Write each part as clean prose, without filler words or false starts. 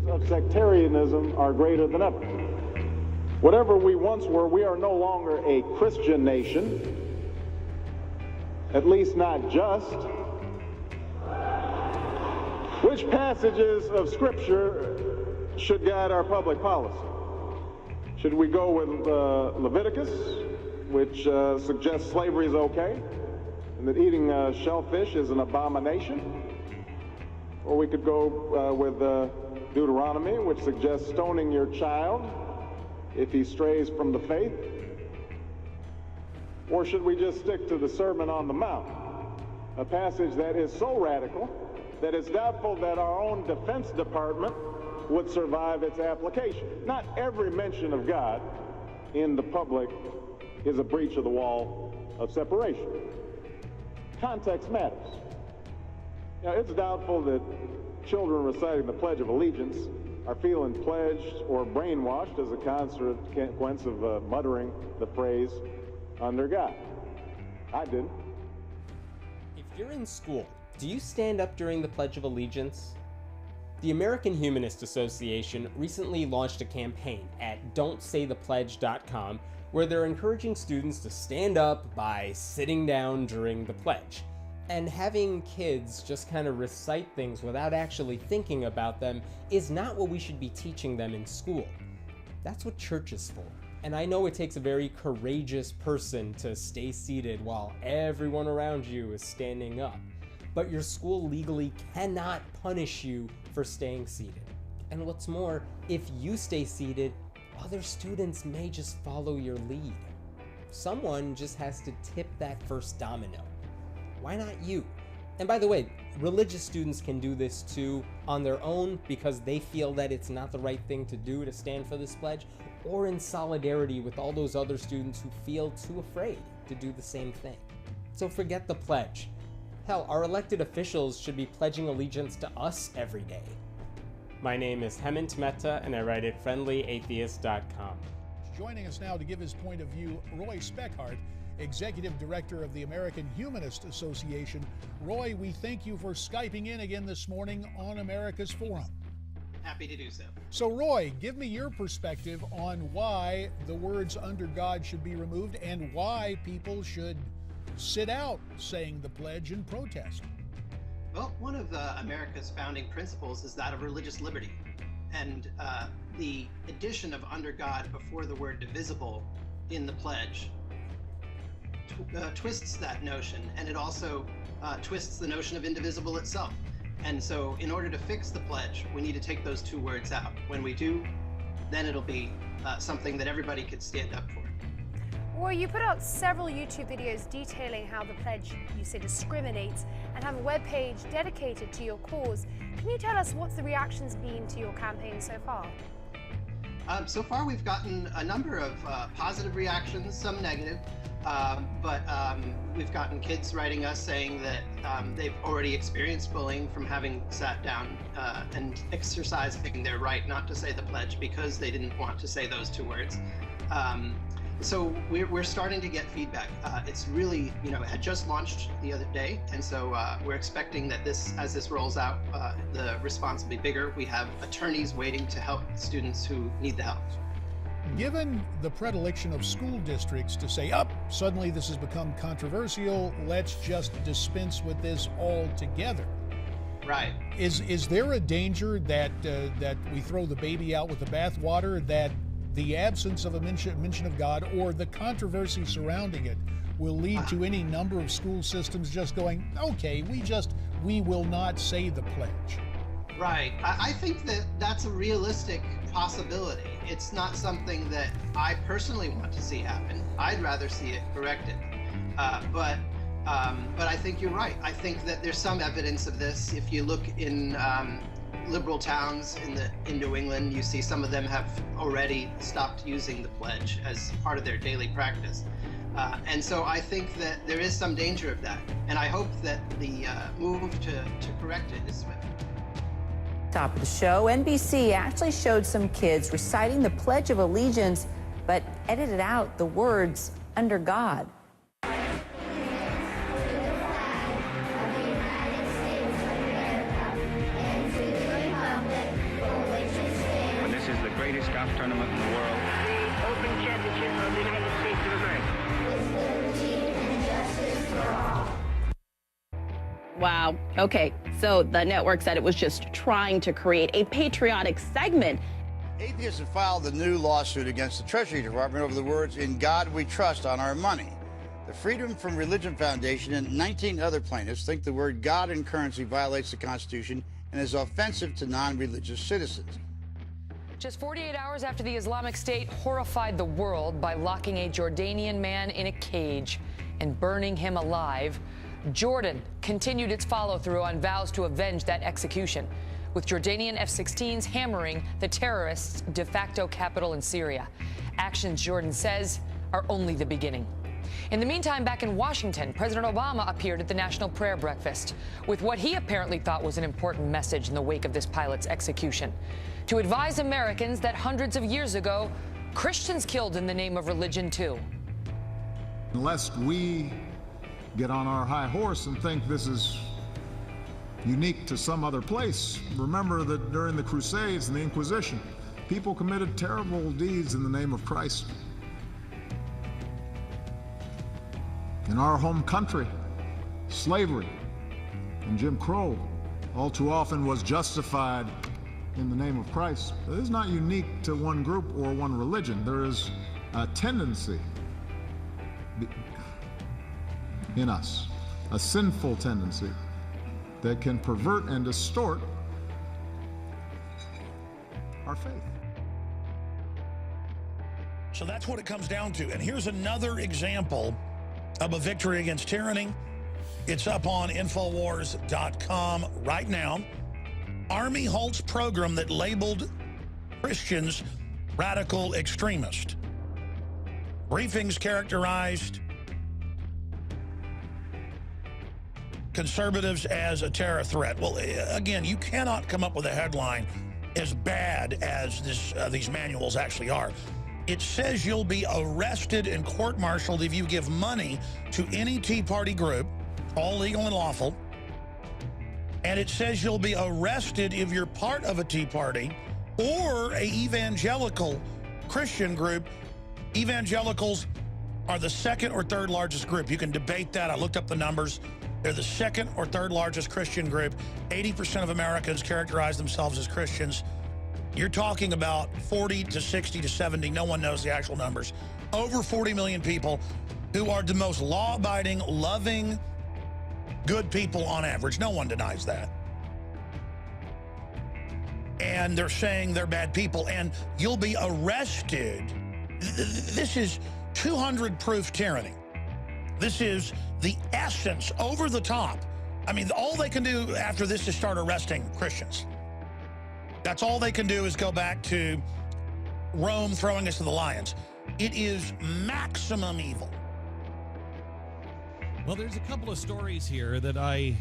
of sectarianism are greater than ever. Whatever we once were, we are no longer a Christian nation, at least not just. Which passages of Scripture should guide our public policy? Should we go with Leviticus, which suggests slavery is okay, and that eating shellfish is an abomination? Or we could go with Deuteronomy, which suggests stoning your child if he strays from the faith? Or should we just stick to the Sermon on the Mount, a passage that is so radical that it's doubtful that our own Defense Department would survive its application? Not every mention of God in the public is a breach of the wall of separation. Context matters. Now, it's doubtful that children reciting the Pledge of Allegiance are feeling pledged or brainwashed as a consequence of muttering the phrase, "under God." I didn't. If you're in school, do you stand up during the Pledge of Allegiance? The American Humanist Association recently launched a campaign at don'tsaythepledge.com where they're encouraging students to stand up by sitting down during the pledge. And having kids just kind of recite things without actually thinking about them is not what we should be teaching them in school. That's what church is for. And I know it takes a very courageous person to stay seated while everyone around you is standing up. But your school legally cannot punish you for staying seated. And what's more, if you stay seated, other students may just follow your lead. Someone just has to tip that first domino. Why not you? And by the way, religious students can do this too on their own because they feel that it's not the right thing to do to stand for this pledge, or in solidarity with all those other students who feel too afraid to do the same thing. So forget the pledge. Hell, our elected officials should be pledging allegiance to us every day. My name is Hemant Mehta, and I write at friendlyatheist.com. Joining us now to give his point of view, Roy Beckhart, Executive Director of the American Humanist Association. Roy, we thank you for Skyping in again this morning on America's Forum. Happy to do so. So, Roy, give me your perspective on why the words "under God" should be removed and why people should sit out saying the pledge and protest. Well, one of America's founding principles is that of religious liberty. And the addition of "under God" before the word "divisible" in the pledge twists that notion, and it also twists the notion of indivisible itself. And so in order to fix the pledge, we need to take those two words out. When we do, then it'll be something that everybody could stand up for. Roy, you put out several YouTube videos detailing how the pledge, you say, discriminates, and have a webpage dedicated to your cause. Can you tell us what's the reactions been to your campaign so far? So far, we've gotten a number of positive reactions, some negative, but we've gotten kids writing us saying that they've already experienced bullying from having sat down and exercising their right not to say the pledge because they didn't want to say those two words. So we're starting to get feedback. It's really, it had just launched the other day, and so we're expecting that as this rolls out, the response will be bigger. We have attorneys waiting to help students who need the help. Given the predilection of school districts to say, suddenly this has become controversial, let's just dispense with this altogether. Right. Is there a danger that we throw the baby out with the bathwater, that the absence of a mention of God or the controversy surrounding it will lead to any number of school systems just going, okay, we will not say the pledge? Right. I think that that's a realistic possibility. It's not something that I personally want to see happen. I'd rather see it corrected. But I think you're right. I think that there's some evidence of this. If you look in liberal towns in New England, you see some of them have already stopped using the pledge as part of their daily practice. And so I think that there is some danger of that. And I hope that the move to correct it is swift. Top of the show, NBC actually showed some kids reciting the Pledge of Allegiance, but edited out the words "under God." greatest golf tournament in the world. The Open Championship of the United States of America. Wow. Okay, so the network said it was just trying to create a patriotic segment. Atheists have filed a new lawsuit against the Treasury Department over the words, "In God We Trust," on our money. The Freedom from Religion Foundation and 19 other plaintiffs think the word God in currency violates the Constitution and is offensive to non-religious citizens. Just 48 hours after the Islamic State horrified the world by locking a Jordanian man in a cage and burning him alive, Jordan continued its follow-through on vows to avenge that execution, with Jordanian F-16s hammering the terrorists' de facto capital in Syria. Actions, Jordan says, are only the beginning. In the meantime, back in Washington, President Obama appeared at the National Prayer Breakfast with what he apparently thought was an important message in the wake of this pilot's execution: to advise Americans that hundreds of years ago, Christians killed in the name of religion too. Lest we get on our high horse and think this is unique to some other place, remember that during the Crusades and the Inquisition, people committed terrible deeds in the name of Christ. In our home country, slavery and Jim Crow all too often was justified in the name of Christ. It is not unique to one group or one religion. There is a tendency in us, a sinful tendency that can pervert and distort our faith. So that's what it comes down to. And here's another example of a victory against tyranny. It's up on Infowars.com right now. Army halts program that labeled Christians radical extremist. Briefings characterized conservatives as a terror threat. Well, again, you cannot come up with a headline as bad as these manuals actually are. It says you'll be arrested and court-martialed if you give money to any Tea Party group, all legal and lawful. And it says you'll be arrested if you're part of a Tea Party or a evangelical Christian group. Evangelicals are the second or third largest group. You can debate that. I looked up the numbers. They're the second or third largest Christian group. 80% of Americans characterize themselves as Christians. You're talking about 40 to 60 to 70, no one knows the actual numbers, over 40 million people who are the most law-abiding, loving, good people on average. No one denies that. And they're saying they're bad people, and you'll be arrested. This is 200-proof tyranny. This is the essence, over the top. I mean, all they can do after this is start arresting Christians. That's all they can do is go back to Rome throwing us to the lions. It is maximum evil. Well, there's a couple of stories here that I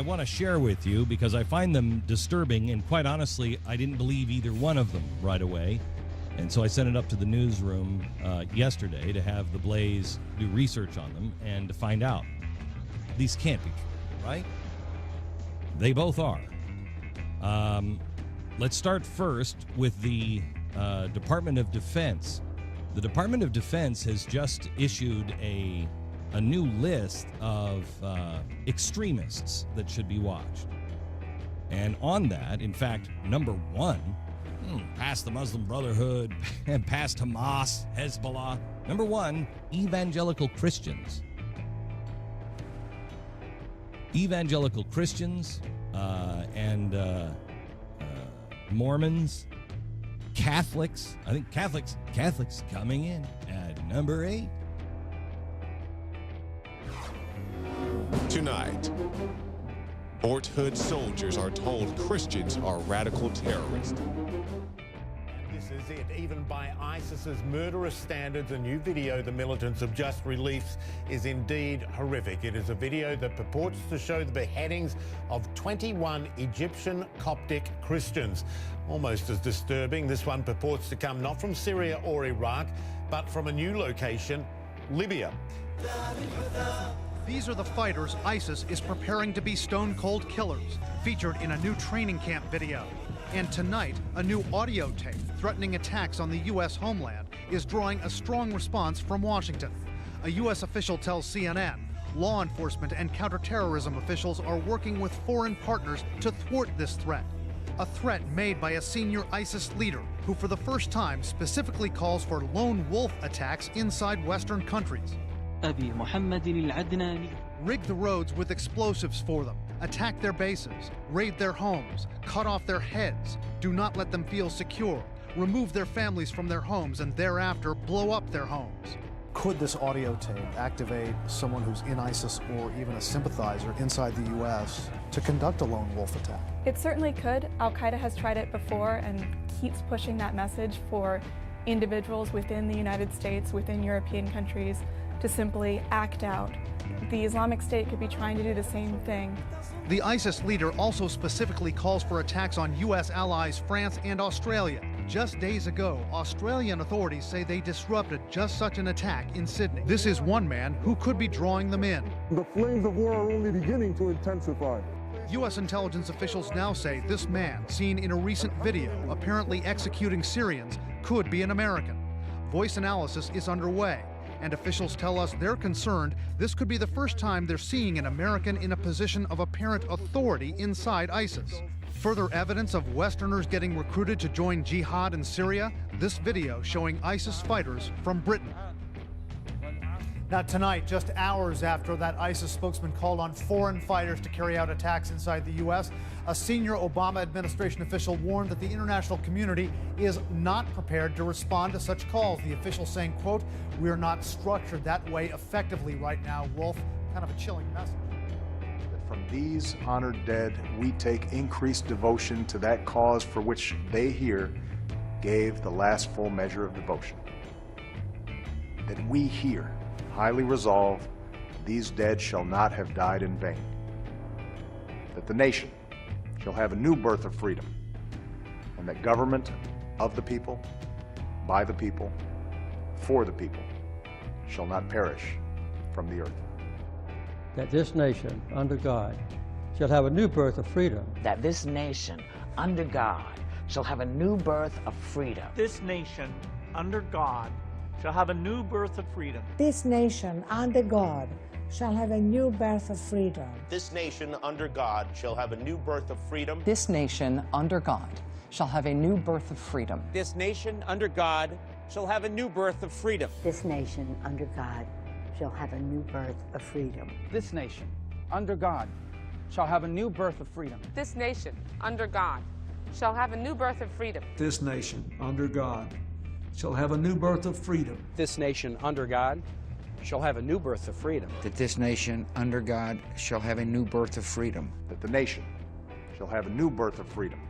want to share with you because I find them disturbing, and quite honestly, I didn't believe either one of them right away. And so I sent it up to the newsroom yesterday to have the Blaze do research on them and to find out. These can't be true, right? They both are. Let's start first with the Department of Defense. The Department of Defense has just issued a new list of extremists that should be watched. And on that, in fact, number one, past the Muslim Brotherhood and past Hamas, Hezbollah, number one, evangelical Christians. Evangelical Christians and Mormons, Catholics. I think Catholics coming in at number 8. Tonight, Fort Hood soldiers are told Christians are radical terrorists. This is it. Even by ISIS's murderous standards, a new video the militants have just released is indeed horrific. It is a video that purports to show the beheadings of 21 Egyptian Coptic Christians. Almost as disturbing, this one purports to come not from Syria or Iraq, but from a new location, Libya. These are the fighters ISIS is preparing to be stone-cold killers, featured in a new training camp video. And tonight, a new audio tape threatening attacks on the U.S. homeland is drawing a strong response from Washington. A U.S. official tells CNN law enforcement and counterterrorism officials are working with foreign partners to thwart this threat. A threat made by a senior ISIS leader who for the first time specifically calls for lone wolf attacks inside Western countries. Rig the roads with explosives for them, attack their bases, raid their homes, cut off their heads, do not let them feel secure, remove their families from their homes, and thereafter blow up their homes. Could this audio tape activate someone who's in ISIS or even a sympathizer inside the U.S. to conduct a lone wolf attack? It certainly could. Al-Qaeda has tried it before and keeps pushing that message for individuals within the United States, within European countries, to simply act out. The Islamic State could be trying to do the same thing. The ISIS leader also specifically calls for attacks on U.S. allies France and Australia. Just days ago, Australian authorities say they disrupted just such an attack in Sydney. This is one man who could be drawing them in. The flames of war are only beginning to intensify. U.S. intelligence officials now say this man, seen in a recent video apparently executing Syrians, could be an American. Voice analysis is underway, and officials tell us they're concerned this could be the first time they're seeing an American in a position of apparent authority inside ISIS. Further evidence of Westerners getting recruited to join jihad in Syria, this video showing ISIS fighters from Britain. Now tonight, just hours after that ISIS spokesman called on foreign fighters to carry out attacks inside the U.S., a senior Obama administration official warned that the international community is not prepared to respond to such calls. The official saying, quote, "We are not structured that way effectively right now, Wolf." Kind of a chilling message. From these honored dead, we take increased devotion to that cause for which they here gave the last full measure of devotion. That we here highly resolve these dead shall not have died in vain. That the nation shall have a new birth of freedom, and that government of the people, by the people, for the people, shall not perish from the earth. That this nation, under God, shall have a new birth of freedom. That this nation, under God, shall have a new birth of freedom. This nation, under God, shall have a new birth of freedom. This nation, under God, shall have a new birth of freedom. This nation, under God, shall have a new birth of freedom. This nation, under God, shall have a new birth of freedom. This nation, under God, shall have a new birth of freedom. This nation, under God, shall have a new birth of freedom. This nation, under God, shall have a new birth of freedom. This nation, under God, shall have a new birth of freedom. This nation, under God, shall have a new birth of freedom. This nation, under God, shall have a new birth of freedom. That this nation, under God, shall have a new birth of freedom. That the nation shall have a new birth of freedom.